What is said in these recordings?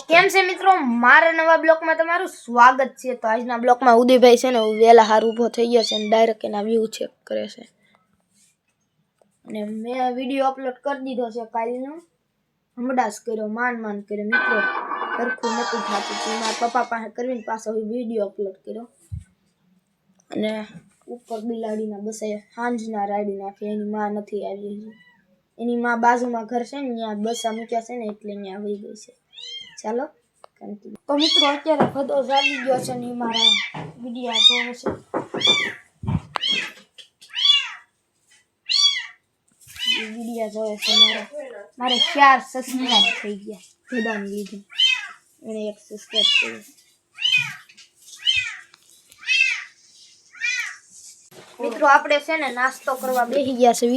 કેમ છે મિત્રો, મારા નવા બ્લોગમાં તમારું સ્વાગત છે। તો આજના બ્લોગમાં ઉદયભાઈ છે ને વેલા હાર ઊભો થઈ ગયો છે અને ડાયરેક્ટ એના વ્યૂ ચેક કરે છે અને મેં વિડીયો અપલોડ કરી દીધો છે કાલનો। હમણાં જ કર્યો, માંડ કર્યો મિત્રો, સરખું નતું થતું। મારા પપ્પા પાસે કરીને પાછો વિડીયો અપલોડ કર્યો અને ઉપર બિલાડીના બસે હાંજના રાડી નાખી। એની માં નથી આવી, એની માં બાજુમાં ઘર છે ને ત્યાં બસા મૂક્યા છે ને એટલે ત્યાં આવી ગઈ છે। ચાલો કન્ટિન્યુ। તો મિત્રો અત્યારે બધો જાગી ગયો છે ને મારા વિડીયો જોવે છે। વિડીયો જોવે છે મારે 4 સબસ્ક્રાઇબ થઈ ગયા બધાને લીધે, એને 1 સબસ્ક્રાઇબ કર્યું। મિત્રો આપણે છે ને નાસ્તો કરવા બેસી ગયા છે,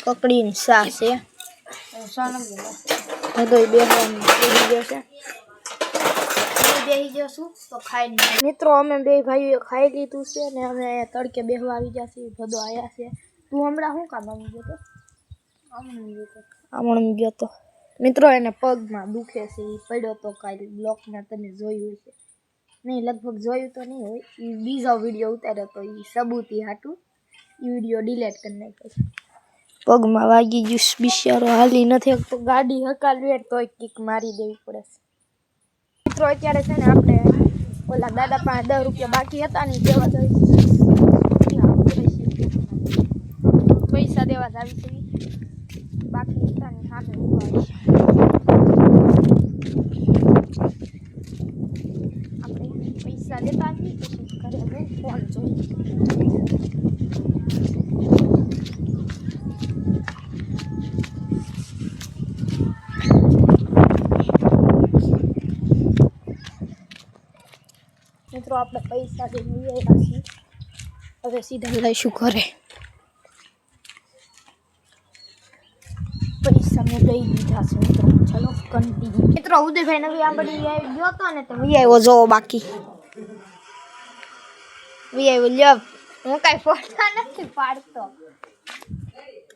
કકડીની શાક છે, બધોય બેસી ગયો છે। બેસી ગયો છું તો ખાઈ લીધું મિત્રો, અમે બે ભાઈઓ ખાઈ લીધું છે ને અમે અહીંયા તડકે બેસવા આવી ગયા છીએ, બધો આવ્યા છે। તું હમણાં શું કામ આવી ગયો તો? આમણ ગયો તો મિત્રો, એને પગમાં દુખે છે, એ પડ્યો તો કાલે બ્લોકમાં, તમે જોયું છે નહીં? લગભગ જોયું તો નહીં હોય, એ બીજો વિડીયો ઉતાર્યો તો, એ સબૂતી હાટું એ વિડીયો ડિલીટ કરી નાખ્યો। પગમાં વાગી ગયું, બિચારો હાલી નથી તો ગાડી હકાલવી તોય કિક મારી દેવી પડે છે। મિત્રો અત્યારે છે ને આપણે ઓલા દાદા પાસે 10 રૂપિયા બાકી હતા ને દેવા જઈ, પૈસા દેવા જ આવી છે, બાકી હતા ને સામે ઉભા છે। આપણે પૈસા લેતા નથી, પછી ઘરે ફોન જોઈએ। મિત્રો આપણે પૈસા જે લઈ આવ્યા છીએ, હવે સીધા લઈશું ઘરે। પૈસા મેં લઈ લીધા છે મિત્રો, ચાલો કન્ટિન્યુ। મિત્રો ઉદયભાઈ નવી આંબડી ગયો હતો ને તો વી આવ્યો, જોવો બાકી વી આવ્યો લ્યો, હું કાંઈ ફોટા નથી પાડતો,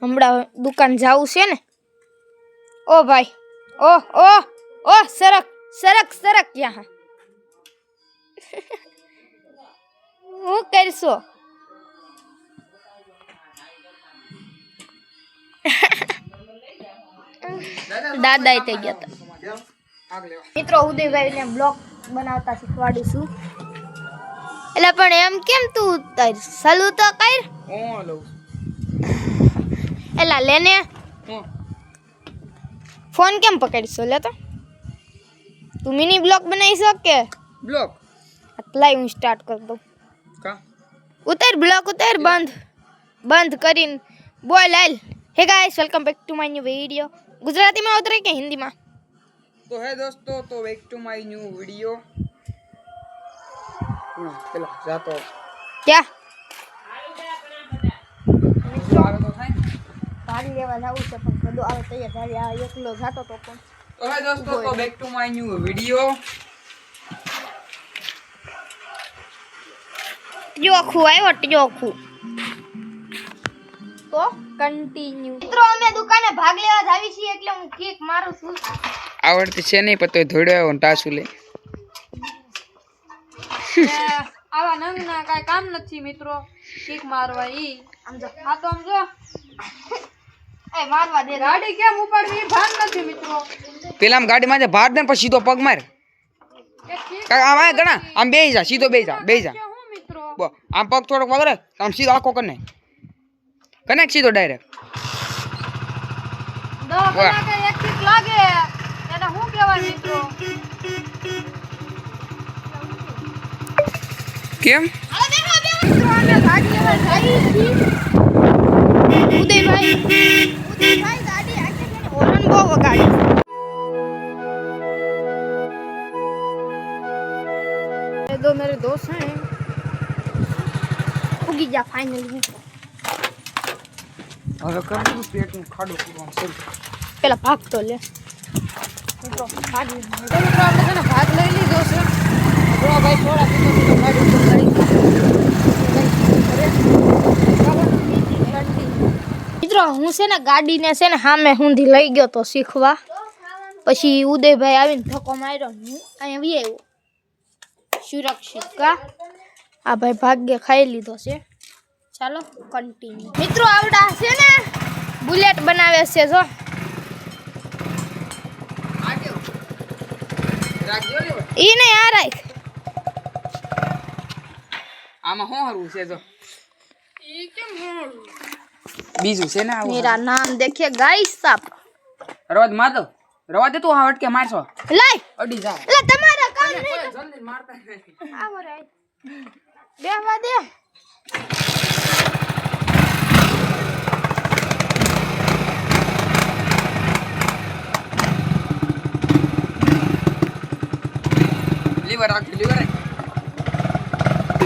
હમણાં દુકાન જાવું છે ને। ઓ ભાઈ, ઓ સરક યહાં હું કરશો? દાદા થઈ ગયા હતા મિત્રો, ઉદયભાઈ ને બ્લોગ બનાવતા શીખવાડીશું। એટલે પણ એમ કેમ તું તાર સલું તો કર, એલા લેને ફોન કેમ પકડીશો? લે તો તું મિની બ્લોગ બનાવી શકે બ્લોગ લાઈ, હું સ્ટાર્ટ કરી દઉં। ઉતાર બ્લોગ ઉતાર, બંધ કરીને બોલ હાલ। Hey guys, welcome back to my new video. Gujarati में उतरे के हिंदी में? तो है दोस्तों, तो back to my new video. चलो जातो क्या આવે તો થાય ભાગ લેવા જાવું છે પણ બધું આવે તૈયાર થાય, આ એકલો જાતો તો પણ। तो है दोस्तों, तो back to my new video. જોખું આવ્યો જોખું તો કન્ટિન્યુ। મિત્રો અમે દુકાને ભાગ લેવા જાવી છીએ એટલે હું કેક મારું છું। આવડતી છે નહીં પણ તોય ધોડ્યો ટાસુ લે। આવા નંગના કાઈ કામ નથી મિત્રો, કેક મારવા ઈ આમ જો, આ તો આમ જો એ મારવા દે, ગાડી કેમ ઉપાડવી ભાન નથી મિત્રો। પેલા આમ ગાડીમાં ભાર દે પછી સીધો પગ માર, આમ આ ગણા આમ બેહી જા, સીધો બેહી જા હું મિત્રો આમ પગ થોડોક વગરે આમ સીધો આખો કનેક્ટ સીધો ડાયરેક્ટ। દવાખાના એક કિક લાગે એને હું કહેવાય મિત્રો? કેમ હાલો બેઠો મિત્રો, અમે ભાગ લેવા જાવી છીએ। ઉદયભાઈ ગાડી આખે છે ને હોર્ન બહુ વગાડે। दो मेरे दोस्त हैं, उगी जा फाइनली। હવે કરું પેટનું ખાડો પૂરવાનું શરૂ। પેલા ભાગ તો લે મિત્રો આપણે છે ને ભાગ લઈ લીધો છે। જો ભાઈ થોડા પીતો ગાડી ઉપર મિત્રો હું છે ને ગાડીને છે ને સામે ઊંધી લઈ ગયો તો શીખવા, પછી ઉદયભાઈ આવીને ધક્કો માર્યો ને હું અહીંયા વી આવ્યો સુરક્ષિત કા આ ભાઈ ભાગ્ય ખાઈ લીધો છે ચાલો કન્ટિન્યુ મિત્રો આવડા છે ને બુલેટ બનાવે છે જો ઈ નહીં આ રાખ આમાં શું હરવું છે જો બીજું છે ને આવું मेरा नाम देखिए गाइस साहब રવાદ માધવ રવા દે તું આ હટકે મારશો લાય અડી જા લે તમારા કામ નહીં જલ્દી મારતા નથી આવો રે બેહવા દે લીવર રાખ લીવર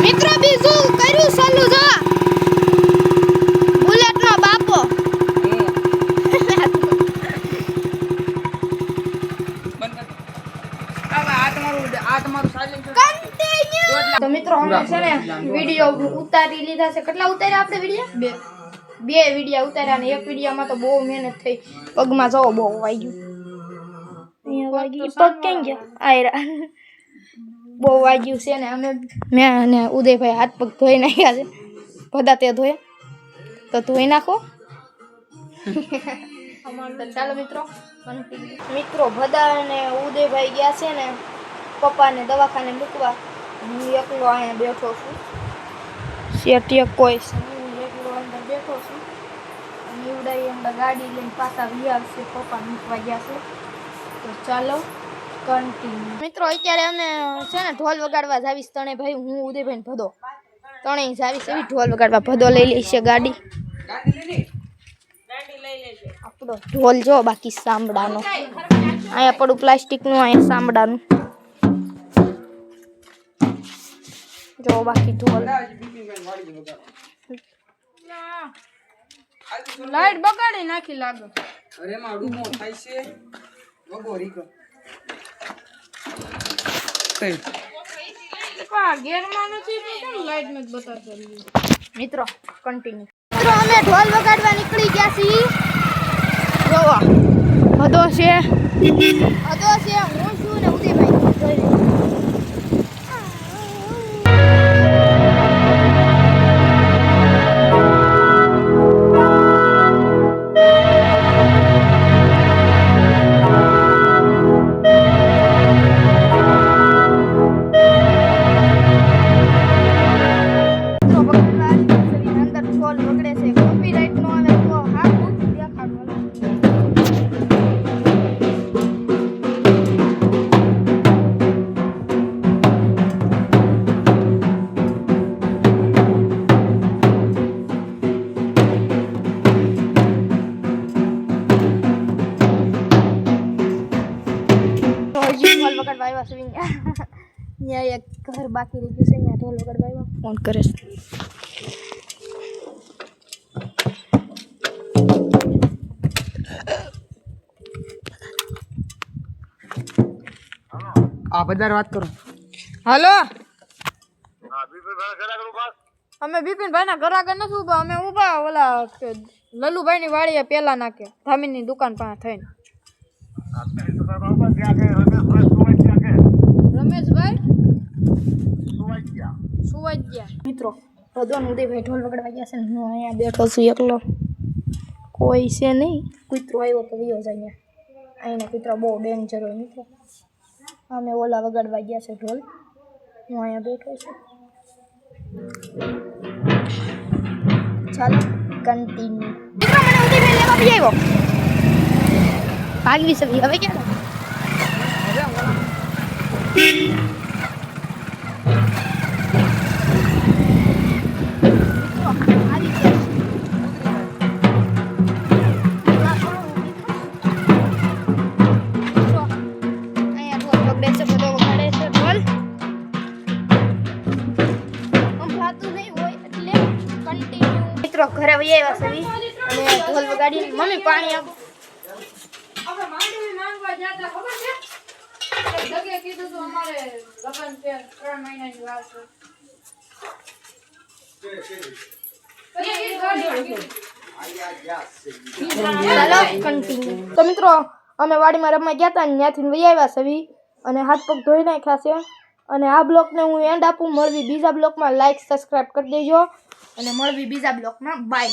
મિત્રો બીજું કર્યું ચાલુ જો બુલેટ નો બાપો તો મિત્રો અમે છે ને વિડિયો ઉતારી લીધા છે કેટલા ઉતાર્યા આપણે વિડિયો બે વિડિયો ઉતાર્યા ને એક વિડિયોમાં તો બહુ મહેનત થઈ પગમાં જો બહુ વાગ્યું અહીંયા વાગ્યું પગ કેમ ગયો આયરા બહુ વાગ્યું છે ને અમે મેં અને ઉદયભાઈ હાથ પગ ધોઈ નાખ્યા છે બધા તે ધોયા તો ધોઈ નાખો તો ચાલો મિત્રો બધા અને ઉદયભાઈ ગયા છે ને પપ્પાને દવાખાને મૂકવા હું એકલો અહીંયા બેઠો છું શેઠિયે કોઈ છે હું એકલો અંદર બેઠો છું અને ઉડાઈ અંદર ગાડી લઈને પાછા વ્યાવશે પપ્પા મૂકવા ગયા છે તો ચાલો કન્ટિન્યુ મિત્રો અત્યારે અમે છે ને ઢોલ વગાડવા જાવીશ તણે ભાઈ હું ઉદયભાઈ ને ભદો ત્રણેય જાવીશ એવી ઢોલ વગાડવા ભદો લઈ લઈ છે ગાડી આપણો ઢોલ જો બાકી સાંભળાનો અહીંયા પડું પ્લાસ્ટિકનું અહીંયા સાંભળાનું જો બાકી ઢોલ લાઈટ બગાડી નાખી લાગે અરે માં રૂમો થાય છે વગો રીકો કઈ ગેરમાં નથી કેમ લાઈટ નથી બતાવતો મિત્રો કન્ટિન્યુ મિત્રો અમે ઢોલ વગાડવા નીકળી ગયા છીએ જોવો હદો છે હું છું ને ઉદયભાઈ જોઈ લે ઢોલ વગાડવા આવ્યા છે અહીંયા એક ઘર બાકી રહી ગયું છે અહીંયા ઢોલ વગાડવા આવ્યા ફોન કરે છે આ બધા વાત કરો હાલો અમે બિપિનભાઈ ના ઘર આગળ નથી ઉભા અમે ઉભા ઓલા લલુભાઈ ની વાડીએ પેલા નાખે ધામીન ની દુકાન પાસે થઈને રમેશભાઈ સુવાઈ ગયા મિત્રો ભદવાન ઉદયભાઈ ઢોલ વગાડવા ગયા છે ને હું અહીંયા બેઠો છું એકલો કોઈ છે નહીં કૂતરો આવ્યો તો વિયો જાય અહીંના કૂતરા બહુ ડેન્જર હોય મિત્રો અમે ઓલા વગાડવા ગયા છે ઢોલ હું અહીંયા બેઠો છું ચાલો કન્ટિન્યુ મિત્રો મને ઉદયભાઈ લેવા બી આવ્યો ભાગવી છે હવે ક્યાં ઘરે વહી આવ્યા છે અને ઢોલ વગાડી મમ્મી પાણી આપ આપણે માંડવી માંગવા જતા ખબર છે જગ્યાએ કીધું તો અમારે લગન છે 3 મહિનાની વાર છે ચાલો કન્ટિન્યુ તો મિત્રો અમે વાડીમાં રમવા ગયા હતા ને ત્યાંથી વહી આવ્યા છે અને હાથ પગ ધોઈ નાખ્યા છે. અને આ બ્લોગને હું એન્ડ આપું. મળવી બીજા બ્લોગમાં. લાઈક સબસ્ક્રાઈબ કરી દેજો અને મળવી બીજા બ્લોગમાં. બાય.